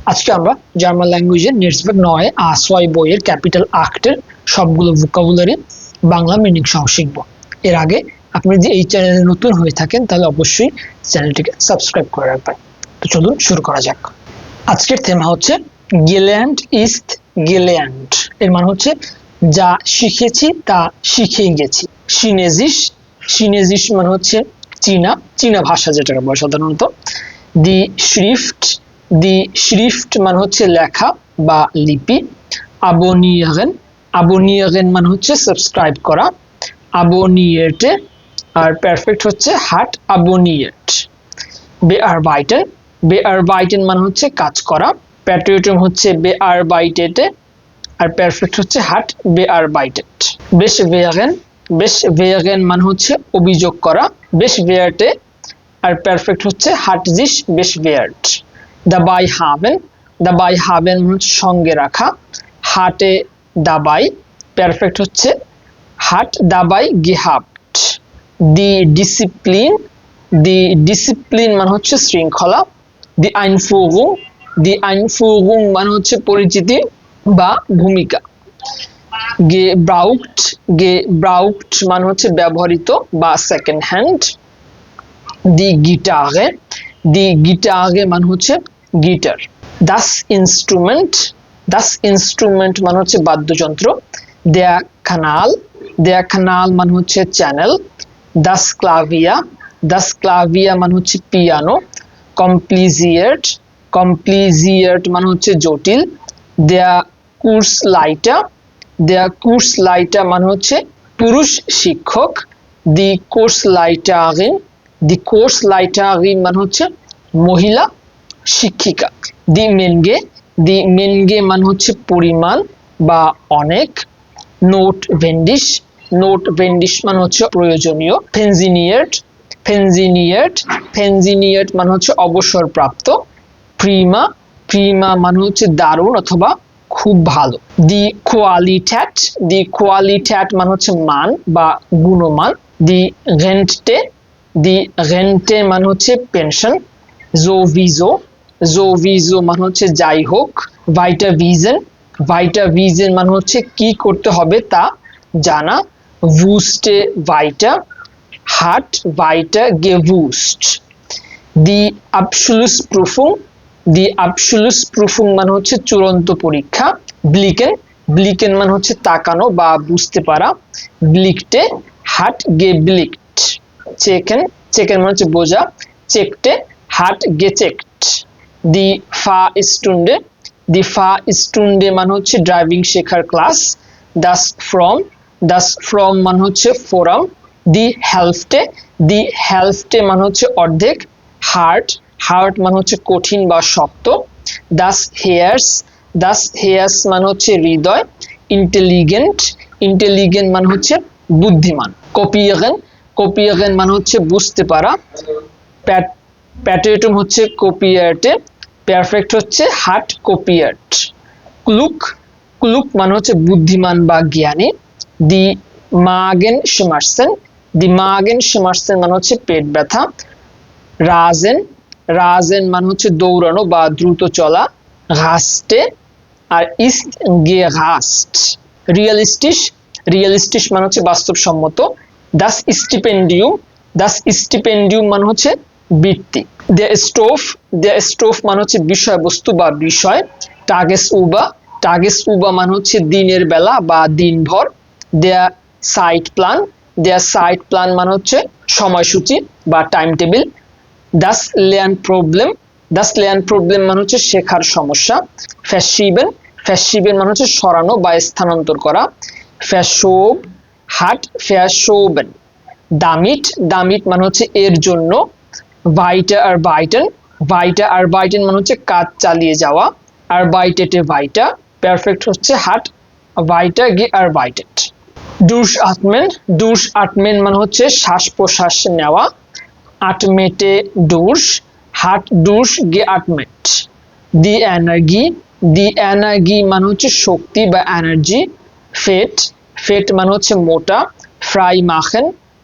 আজকে আমরা German ল্যাঙ্গুয়েজের নেটসবেক 9 A6 বইয়ের ক্যাপিটাল আক্টের সবগুলো ভোকাবুলারি বাংলা মিনিং সহ শিখব। এর আগে আপনি যদি এই চ্যানেলে নতুন হয়ে থাকেন তাহলে অবশ্যই চ্যানেলটিকে সাবস্ক্রাইব করে রাখবেন। তো চলুন শুরু করা যাক। আজকের থেমা হচ্ছে গেল্যান্ড ইস্ট গেল্যান্ড। এর মানে হচ্ছে যা শিখেছি তা শিখেই গেছি। সিনেজিস সিনেজিস মানে হচ্ছে চীনা ভাষা যেটাকে বলে সাধারণত। দি শ্রিফট মানে হচ্ছে লেখা বা লিপি। আবোনিয়াগেন মানে হচ্ছে সাবস্ক্রাইব করা। আবোনিয়েটে আর পারফেক্ট হচ্ছে হাট আবোনিয়েট। বেআরবাইটেন মানে হচ্ছে কাজ করা। প্যাট্রিয়টম হচ্ছে বেআরবাইটেটে আর পারফেক্ট হচ্ছে হাট বেআরবাইটেট। বেশভেয়াগেন মানে হচ্ছে অভিযোগ করা। বেশভেয়ার্টে আর পারফেক্ট হচ্ছে হাট জিস বেশভেয়ার্ট। দাবাই হাবেন হচ্ছে সঙ্গে রাখা। হাটে দাবাই পারফেক্ট হচ্ছে হাট দাবাই গেহাbt। দি ডিসিপ্লিন মানে হচ্ছে শৃঙ্খলা। দি আইনফুগুং মানে হচ্ছে পরিচিতি বা ভূমিকা। gebraucht মানে হচ্ছে ব্যবহৃত বা সেকেন্ড হ্যান্ড। দি গিটারে মানে হচ্ছে গিটার। das ইনস্ট্রুমেন্ট মানে হচ্ছে বাদ্যযন্ত্র। der Kanal মানে হচ্ছে চ্যানেল। das Klavier মানে হচ্ছে পিয়ানো। compliziert মানে হচ্ছে জটিল। der Kursleiter মানে হচ্ছে পুরুষ শিক্ষক। দি Kursleiterin মানে হচ্ছে মহিলা শিক্ষিকা। দি মেনগে মানে হচ্ছে পরিমাণ বা অনেক। নোট ভেন্ডিশ মানে হচ্ছে প্রয়োজনীয়। ফেনজিনিয়েট মানে হচ্ছে অবসরপ্রাপ্ত। প্রিমা মানে হচ্ছে দারুণ অথবা খুব ভালো। দি কোয়ালিট্যাট মানে হচ্ছে মান বা গুণমান। দি রেন্টে মানে হচ্ছে পেনশন। জোভিজো মানে হচ্ছে যাই হোক। ভাইটাভিজেন মানে হচ্ছে কি করতে হবে তা জানা। ভুস্টে ভাইটা হাট ভাইটা গেভুস্ট। দি আবসুলুসপ্রুফুং মানে হচ্ছে চূড়ান্ত পরীক্ষা। ব্লিকেন মানে হচ্ছে তাকানো বা বুঝতে পারা। ব্লিকটে হাট গেব্লিকট। চেকেন মানে হচ্ছে বোঝা। চেকটে হাট গেচেকট। দি ফা মানে হচ্ছে ড্রাইভিং শেখার ক্লাস। দাস ফ্রম মানে হচ্ছে ফোরাম। দি হেলফটে মানে হচ্ছে অর্ধেক। হার্ট মানে হচ্ছে কঠিন বা শক্ত। দাস হেয়ার্স মানে হচ্ছে হৃদয়। ইন্টেলিগেন্ট মানে হচ্ছে বুদ্ধিমান। কপিয়াগেন মানে হচ্ছে বুঝতে পারা। প্যাট্রিয়টম হচ্ছে কপিয়ার্টে পারফেক্ট হচ্ছে হাট কপিয়ার্ট। ক্লুক মানে হচ্ছে বুদ্ধিমান বা জ্ঞানী। দি মাগেন শিমার্সেন মানে হচ্ছে পেট ব্যথা। রাজেন মানে হচ্ছে দৌড়ানো বা দ্রুত চলা। ঘাসটে আর ইস্ট গেহাস্ট। রিয়ালিস্টিশ মানে হচ্ছে বাস্তবসম্মত। দাস স্টিপেন্ডিয়াম মানে হচ্ছে বৃত্তি। দ্য স্টোভ মানে হচ্ছে বিষয়বস্তু বা বিষয়। টাগেস উবা মানে হচ্ছে দিনের বেলা বা দিনভর। দেয়া সাইট প্ল্যান মানে হচ্ছে সময়সূচি বা টাইম টেবিল। দাস লেয়ান প্রবলেম মানে হচ্ছে শেখার সমস্যা। ফ্যাসিবেন মানে হচ্ছে সরানো বা স্থানান্তর করা। ফ্যাশোবেন। দামিট মানে হচ্ছে এর জন্য। ভাইটা আর বাইটেন মানে হচ্ছে কাজ চালিয়ে যাওয়া। আর বাইটেটে ভাইটা পারফেক্ট হচ্ছে হাট ভাইটা গে আর বাইটেট। ডুশ আটমেন মানে হচ্ছে শ্বাস প্রশ্বাস নেওয়া। আটমেটে ডুশ হাট ডুশ গে আটমেট। দি এনার্জি মানে হচ্ছে শক্তি বা এনার্জি। ফেট মানে হচ্ছে মোটা।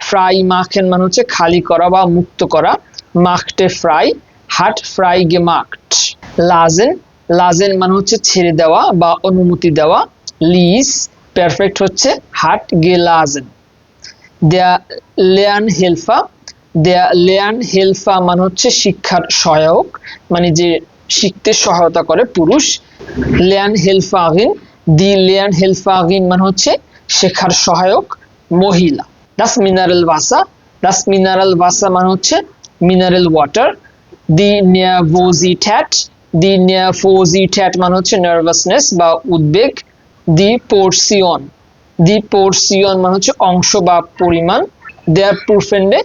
ফ্রাই মাখেন মানে হচ্ছে খালি করা বা মুক্ত করা। মাখটে ফ্রাই হাট ফ্রাই গেমাক্ট। লাজেন মানে হচ্ছে ছেড়ে দেওয়া বা অনুমতি দেওয়া। লিস পারফেক্ট হচ্ছে হাট গেলাজেন। দেয়া লেয়ান হেলফা, দেয়া লেয়ান হেলফা মানে হচ্ছে শিক্ষার সহায়ক, মানে যে শিখতে সহায়তা করে পুরুষ। লেয়ান হেলফাগিন, দি লেয়ান হেলফাগিন মানে হচ্ছে শেখার সহায়ক মহিলা। দাস মিনারেল ভাষা, দাস মিনারেল ভাষা মানে হচ্ছে মিনারেল ওয়াটার। দি নেভোজিট্যাট, দি নেভোজিট্যাট মানে হচ্ছে নার্ভাসনেস বা উদ্বেগ। দি পোর্সিয়ন, দি পোর্সিয়ন মানে হচ্ছে অংশ বা পরিমাণ। দেয়ার প্রুফেন্ডে,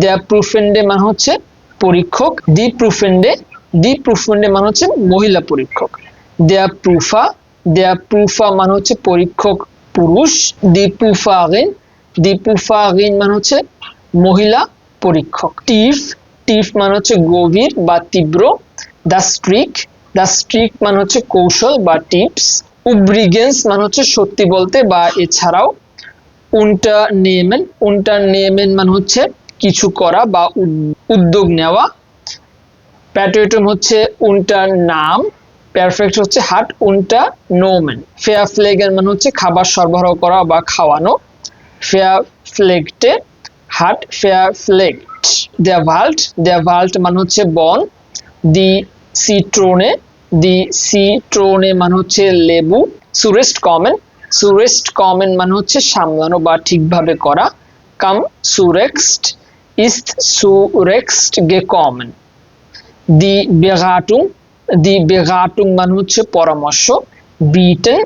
দেয়ার প্রুফেন্ডে মানে হচ্ছে পরীক্ষক। দি প্রুফেন্ডে, দি প্রুফেন্ডে মানে হচ্ছে মহিলা পরীক্ষক। দেয়ার প্রুফা, দেয়ার প্রুফা মানে হচ্ছে পরীক্ষক পুরুষ। দি প্রুফাগিন, দি প্রুফাগিন মানে হচ্ছে মহিলা পরীক্ষক। টিফ, টিফ মানে হচ্ছে গভীর বা তীব্র। দ্য স্ট্রিক, দ্য স্ট্রিক মানে হচ্ছে কৌশল বা টিপস। উব্রিগেন্স মানে হচ্ছে সত্যি বলতে বা এছাড়াও। উন্টারনেমেন, উন্টারনেমেন মানে হচ্ছে কিছু করা বা উদ্যোগ নেওয়া। প্যাট্রিয়টম হচ্ছে উন্টার নাম, পারফেক্ট হচ্ছে হাট উন্টা নোমেন। ফেয়ার ফ্লেগের মানে হচ্ছে খাবার সরবরাহ করা বা খাওয়ানো। ফেয়ার ফ্লেগটে হাট ফেয়ার ফ্লেগট। দেয়া ভাল্ট, দেয়া ভাল্ট মানে হচ্ছে বন। দি সিট্রোনে, দি সিট্রোনে মানে হচ্ছে লেবু। সুরেস্ট কমেন, সুরেস্ট কমেন মানে হচ্ছে সামলানো বা ঠিকভাবে করা। কাম সুরেক্সট, ইস্ট সুরেক্সট গে কমেন। দি বেগাটুং, দি বেগাটুং মানে হচ্ছে পরামর্শ। বিটেন,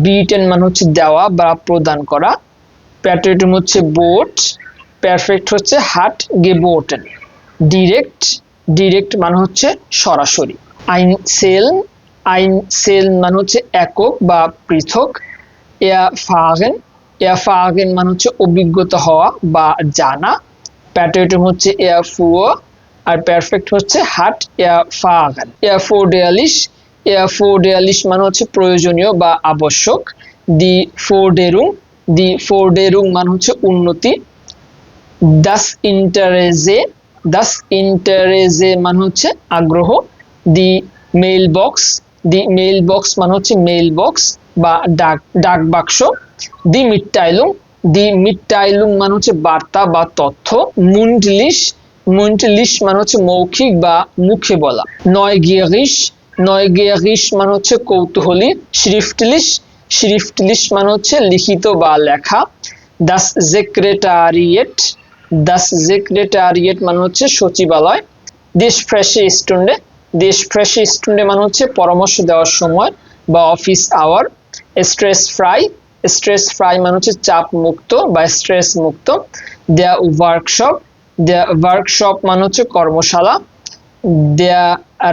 বিটেন মানে হচ্ছে দেওয়া বা প্রদান করা। প্যাট্রিয়টম হচ্ছে বোট, পারফেক্ট হচ্ছে হাট গেবোটেন। ডিরেক্ট, ডিরেক্ট মানে হচ্ছে সরাসরি। আইন সেল, আইন সেল মানে হচ্ছে একক বা পৃথক। এয়ারফাগেন, এয়ারফাগেন মানে হচ্ছে অভিজ্ঞতা হওয়া বা জানা। প্যাট্রিয়টম হচ্ছে এয়ারফুয়ার, আর পারফেক্ট হচ্ছে হাট এয়ারফাগেন। এয়ারফোর্ডিয়ালিশ, এয়ারফোর্ডিয়ালিশ মানে হচ্ছে প্রয়োজনীয় বা আবশ্যক। দি ফোর্ডেরুং, দি ফোর্ডেরুং মানে হচ্ছে উন্নতি। দাস ইন্টারেজে, দাস ইন্টারেজে মানে হচ্ছে আগ্রহ। দি মেইল বক্স, দি মেইল বক্স মানে হচ্ছে মেইল বক্স বা ডাক ডাক বাক্স। দি মিটটাইলুং, দি মিটটাইলুং মানে হচ্ছে বার্তা বা তথ্য। মুন্ডলিশ, মুন্ডলিশ মানে হচ্ছে মৌখিক বা মুখে বলা। নয়গিয়ারিশ, নয়গিয়ারিশ মানে হচ্ছে কৌতূহলী। শ্রিফটলিশ, শ্রিফটলিশ মানে হচ্ছে লিখিত বা লেখা। দাস সেক্রেটারিয়েট, দাস সেক্রেটারিয়েট মানে হচ্ছে সচিবালয়। দেশ ফ্রেশে স্টুন্ডে, দেশ ফ্রেশে স্টুন্ডে মানে হচ্ছে পরামর্শ দেওয়ার সময় বা office hour. Stress free, stress free মানে হচ্ছে চাপ মুক্ত বা স্ট্রেস মুক্ত। দেয়া ওয়ার্কশপ, দেয়া ওয়ার্কশপ মানে হচ্ছে কর্মশালা। দেয়া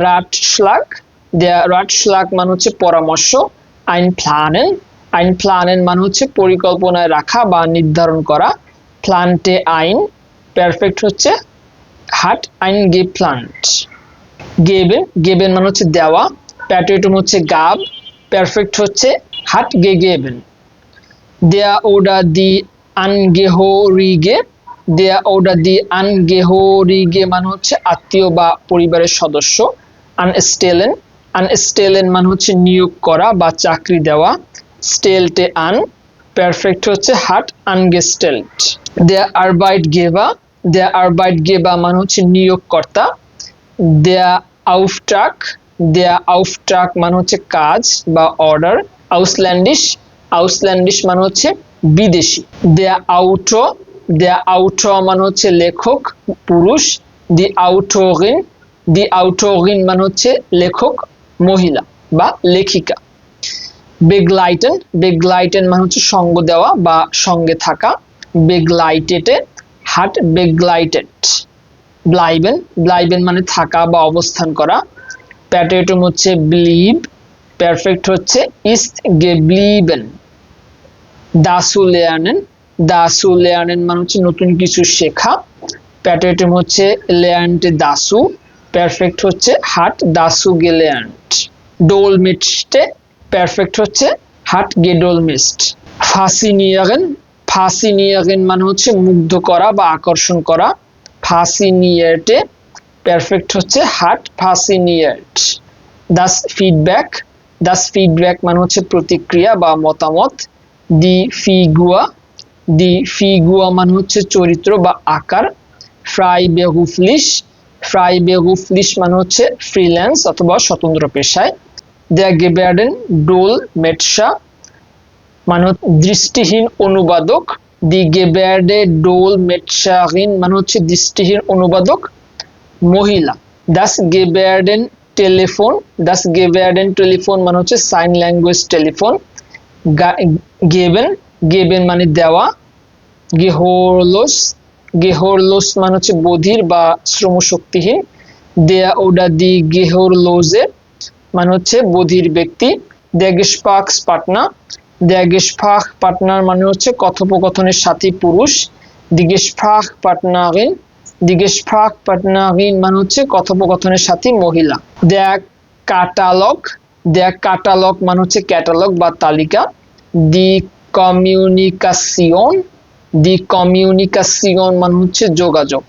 রাটশলাগ, দেয়া রাটশলাগ মানে হচ্ছে পরামর্শ। আইন প্ল্যানেন, আইন প্ল্যানেন মানে হচ্ছে পরিকল্পনায় রাখা বা নির্ধারণ করা। প্ল্যান্টে আইন, পারফেক্ট হচ্ছে হাট আইন গে প্ল্যান্ট। গেবেন, গেবেন মানে হচ্ছে দেওয়া। প্যাট্রিয়টম হচ্ছে গাব, পারফেক্ট হচ্ছে হাট গে গেবেন। দেয়া ওডা দি আনগেহরিগে, দেয়া ওডা দি আনগেহরিগে মানে হচ্ছে আত্মীয় বা পরিবারের সদস্য। আনস্টেলেন, আনস্টেলেন মানে হচ্ছে নিয়োগ করা বা চাকরি দেওয়া। স্টেলটে আন, পারফেক্ট হচ্ছে হাট আনগেস্টেলট। দেয়া আরবাইট গেবা, দেয়া আরবাইট গেবা মানে হচ্ছে নিয়োগকর্তা। দেয়া আউফট্রাক, দেয়া আউফট্রাক মানে হচ্ছে কাজ বা অর্ডার। আউসল্যান্ডিশ, আউসল্যান্ডিশ মানে হচ্ছে বিদেশি। দেয়া আউটো, দেয়া আউটো মানে হচ্ছে লেখক পুরুষ। দি আউটোগিন, দি আউটোগিন মানে হচ্ছে লেখক মহিলা বা লেখিকা। বেগলাইটেন, বেগলাইটেন মানে হচ্ছে সঙ্গ দেওয়া বা সঙ্গে থাকা। বেগলাইটেটে হাট বেগলাইটেড। ব্লাইবেন, ব্লাইবেন মানে থাকা বা অবস্থান করা। প্যাট্রিয়টম হচ্ছে ব্লিব, পারফেক্ট হচ্ছে ইস্ট গেব্লিবেন। দাসু লেয়ার্নেন, দাসু লেয়ার্নেন মানে হচ্ছে নতুন কিছু শেখা। প্যাট্রিয়টম হচ্ছে লেয়ার্নটে দাসু, পারফেক্ট হচ্ছে হাট দাসু গেলেয়ার্নট। ডোলমিস্টে, পারফেক্ট হচ্ছে হাট গেডোলমিস্ট। ফাসিনিয়াগেন, ফাসিনিয়াগেন মানে হচ্ছে মুগ্ধ করা বা আকর্ষণ করা। ফাসিনিয়েটে, পারফেক্ট হচ্ছে হাট ফাসিনিয়েট। দাস ফিডব্যাক মানে হচ্ছে প্রতিক্রিয়া বা মতামত। দি ফিগুয়া মানে হচ্ছে চরিত্র বা আকার। ফ্রাইবেহুফলিশ মানে হচ্ছে ফ্রিল্যান্স অথবা স্বতন্ত্র পেশায়। দ্য গেবার্ডেন ডোল মেটসা মানে দৃষ্টিহীন অনুবাদক। দি গেবার্ডে ডোল মেটসাহিন মানে হচ্ছে দৃষ্টিহীন অনুবাদক মহিলা। দাস গেবার্ডেন টেলিফোন মানে হচ্ছে সাইন ল্যাঙ্গুয়েজ টেলিফোন। গেবেন মানে দেওয়া। গেহরলোস মানে হচ্ছে বধির বা শ্রমশক্তিহীন। দেয়া ওডা দি গেহরলোজে মানে হচ্ছে বধির ব্যক্তি। দ্য পার্টনার মানে হচ্ছে কথোপকথনের সাথী পুরুষ। পার্টনারিন মানে হচ্ছে কথোপকথনের সাথী মহিলা। দ্য কাটালগ মানে হচ্ছে ক্যাটালগ বা তালিকা। দি কমিউনিকাসিয়ন মানে হচ্ছে যোগাযোগ।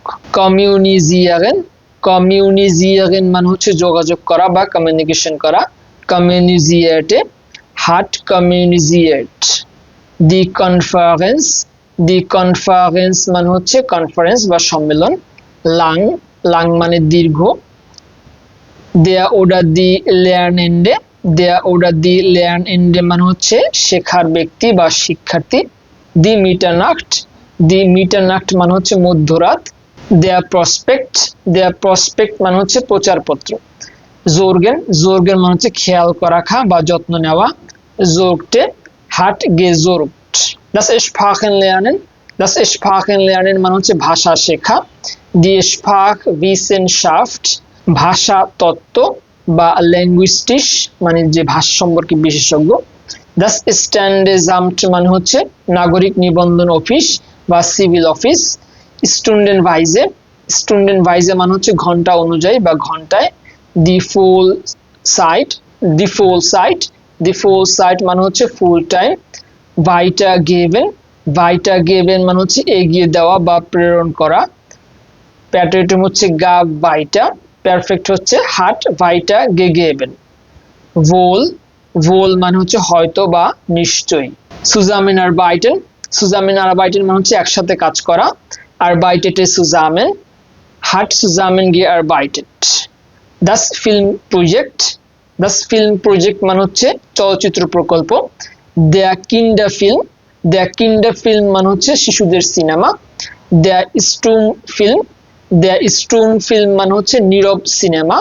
কমিউনিজিয়ারেন মানে হচ্ছে যোগাযোগ করা বা কমিউনিকেশন করা। কমিউনিজিয়েটে হাট কমিউনিজিয়েট। দি কনফারেন্স মানে হচ্ছে কনফারেন্স বা সম্মেলন। লাং মানে দীর্ঘ। দেয়া ওডা দি লেয়ার্নেন্ডে মানে হচ্ছে শেখার ব্যক্তি বা শিক্ষার্থী। দি মিটারনাক্ট মানে হচ্ছে মধ্যরাত। দেয়া প্রসপেক্ট মানে হচ্ছে প্রচারপত্র। জোরগেন মানে হচ্ছে খেয়াল রাখা বা যত্ন নেওয়া। জোরগটে হাট গেজোরগট। das Sprachenlernen মানে হচ্ছে ভাষা শেখা। Die Sprachwissenschaft ভাষা তত্ত্ব বা ল্যাঙ্গুইস্টিক্স মানে যে ভাষা সম্পর্কে বিশেষজ্ঞ। das Standesamt মানে হচ্ছে নাগরিক নিবন্ধন অফিস বা সিভিল অফিস। স্টুন্ডেনভাইজে মানে হচ্ছে ঘন্টা অনুযায়ী বা ঘন্টায়। দি ফুল সাইট মানে হচ্ছে ফুল টাইম। ভাইটা গেভেন মানে হচ্ছে এগিয়ে দেওয়া বা প্রেরণ করা। প্যাটেটম হচ্ছে গা ভাইটা। পারফেক্ট হচ্ছে হাট ভাইটা গেগেবেন। ভোল মানে হচ্ছে হয়তো বা নিশ্চয়ই। সুজামিনার বাইটেন মানে হচ্ছে একসাথে কাজ করা। আর বাইটেটে সুজামেন হাট সুজামেন গিয়ে আর বাইটেট। দাস ফিল্ম প্রজেক্ট মানে হচ্ছে চলচ্চিত্র প্রকল্প। দ্য কিন্ডার ফিল্ম মানে হচ্ছে শিশুদের সিনেমা। দ্য স্টুম ফিল্ম মানে হচ্ছে নীরব সিনেমা।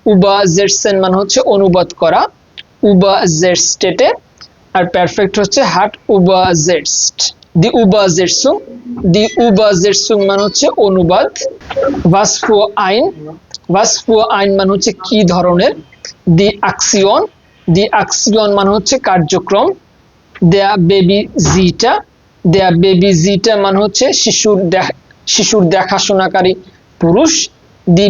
উবাজেরসেন মানে হচ্ছে অনুবাদ করা। উবাজেরস্টেটে আর পারফেক্ট হচ্ছে হাট উবাজেরস্ট। দি উবাজেরসুং মানে হচ্ছে অনুবাদ। ভাসফুয়া আইন মানে হচ্ছে কি ধরনের। দি আকসিয়ন মানে হচ্ছে কার্যক্রম। দেয়া বেবি জিটা মানে হচ্ছে শিশুর দেখাশোনাকারী পুরুষ। দি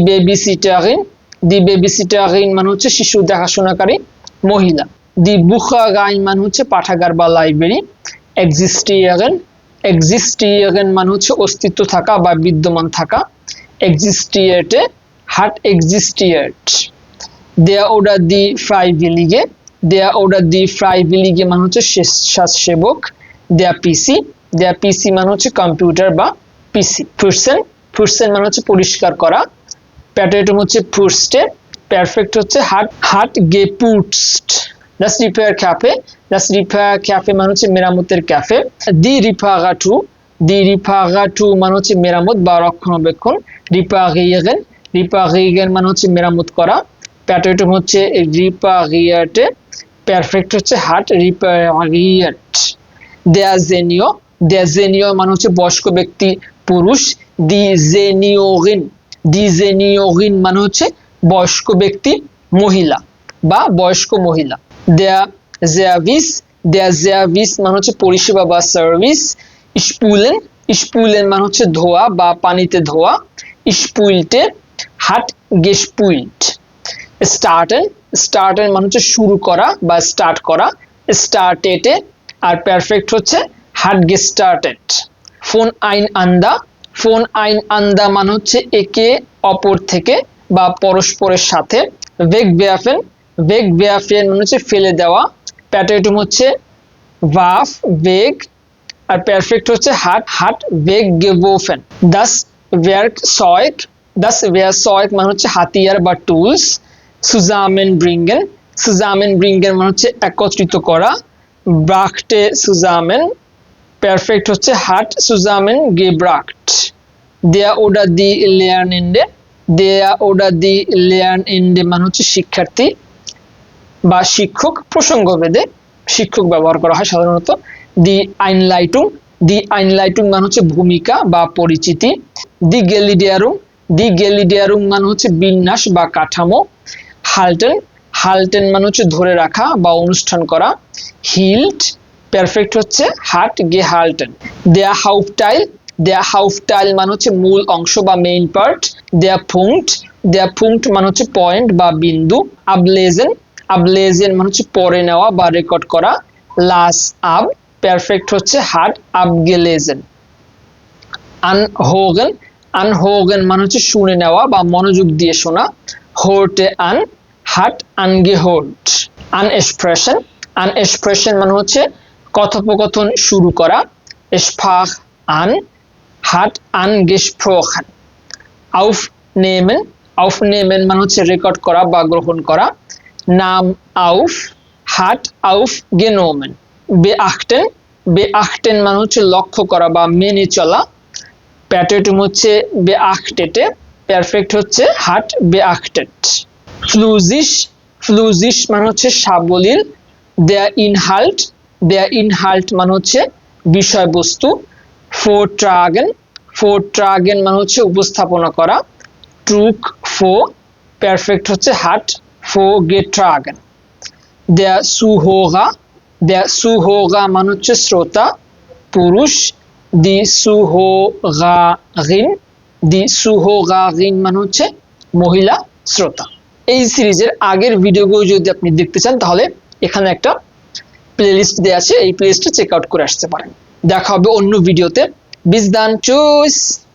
বেবিসিটারিন মানে হচ্ছে শিশুর দেখাশোনাকারী মহিলা। দি বুখারাইন মানে হচ্ছে পাঠাগার বা লাইব্রেরি। এক্সিস্টিয়ারেন মানে হচ্ছে অস্তিত্ব থাকা বা বিদ্যমান থাকা। এক্সিস্টিয়েটে হাট এক্সিস্টিয়েট। দেয়া ওডা দি ফ্রাইভিলিগে মানে হচ্ছে স্বেচ্ছাসেবক। দেয়া পিসি মানে হচ্ছে কম্পিউটার বা পিসি। ফুটসেন মানে হচ্ছে পরিষ্কার করা। প্যাটেটম হচ্ছে ফুটস্টে। পারফেক্ট হচ্ছে হাট গেপুটস্ট। Das Repair Cafe মানে হচ্ছে মেরামতের ক্যাফে। দি রিপারাটু মানে হচ্ছে মেরামত বা রক্ষণাবেক্ষণ। রিপারিগেন মানে হচ্ছে মেরামত করা। প্যাটেটম হচ্ছে রিপারিয়েটে। পারফেক্ট হচ্ছে হাট রিপারিয়েট। দেয়াজেনিও মানে হচ্ছে বয়স্ক ব্যক্তি পুরুষ। ডিজেনিওরিন মানে হচ্ছে বয়স্ক ব্যক্তি মহিলা বা বয়স্ক মহিলা। দেয়াজেভিস মানে হচ্ছে পরিষেবা বা সার্ভিস। স্পুলেন মানে হচ্ছে ধোয়া বা পানিতে ধোয়া। স্পুইলটে হাট গেস্পুইল্ট। স্টার্টেন মানে হচ্ছে শুরু করা বা স্টার্ট করা। স্টার্টেটে আর পারফেক্ট হচ্ছে হাট গেস্টার্টেড। ফোন আইন আন্দা মানে হচ্ছে একে অপর থেকে বা পরস্পরের সাথে। wegwerfen মানে হচ্ছে ফেলে দেওয়া। প্যাটেটুম হচ্ছে ওয়াফ বেগ, আর পারফেক্ট হচ্ছে হাট weggeworfen। das Werkzeug মানে হচ্ছে হাতিয়ার বা টুলস। zusammenbringen মানে হচ্ছে একত্রিত করা। brachte zusammen, পারফেক্ট হচ্ছে hat zusammengebracht। der oder die Lernende মানে হচ্ছে শিক্ষার্থী বা শিক্ষক, প্রসঙ্গভেদে শিক্ষক ব্যবহার করা হয় সাধারণত। দি আইনলাইটুং মানে হচ্ছে ভূমিকা বা পরিচিতি। দি গেলিডিয়ারুং মানে হচ্ছে বিন্যাস বা কাঠামো। হাল্টেন মানে হচ্ছে ধরে রাখা বা অনুষ্ঠান করা। হিল্ট, পারফেক্ট হচ্ছে হাট গেহাল্টেন। দেয়া হাউফটাইল মানে হচ্ছে মূল অংশ বা মেইন পার্ট। দেয়া পুঙ্কট মানে হচ্ছে পয়েন্ট বা বিন্দু। আবলেজেন মানে হচ্ছে পড়ে নেওয়া বা রেকর্ড করা। লাস আব, পারফেক্ট হচ্ছে হাট আবগেলেজেন। আনহোগেন মানে হচ্ছে শুনে নেওয়া বা মনোযোগ দিয়ে শোনা। হোর্টে আন, হাট আনগেহোল্ট। আনএক্সপ্রেশন মানে হচ্ছে কথোপকথন শুরু করা। স্পাখ আন, হাট আনগেসপ্রোখান। aufnehmen মানে হচ্ছে রেকর্ড করা বা গ্রহণ করা। নাম auf, hat aufgenommen। beachten মানে হচ্ছে লক্ষ্য করা বা মেনে চলা। প্যাটেটুম হচ্ছে beachtete, পারফেক্ট হচ্ছে hat beachtet। ফ্লুজিস মানে হচ্ছে সাবলীল। der Inhalt মানে হচ্ছে বিষয়বস্তু। vortragen মানে হচ্ছে উপস্থাপনা করা। ট্রুক ফো, পারফেক্ট হচ্ছে হাট vorgetragen। der Zuhörer মানে হচ্ছে শ্রোতা, পুরুষ। die Zuhörerin মানে হচ্ছে মহিলা শ্রোতা। এই সিরিজের আগের ভিডিওগুলো যদি আপনি দেখতে চান তাহলে এখানে একটা প্লেলিস্ট দেওয়া আছে, এই প্লেলিস্টটা চেক আউট করে আসতে পারেন। দেখা হবে অন্য ভিডিওতে। bis dann, tschüss।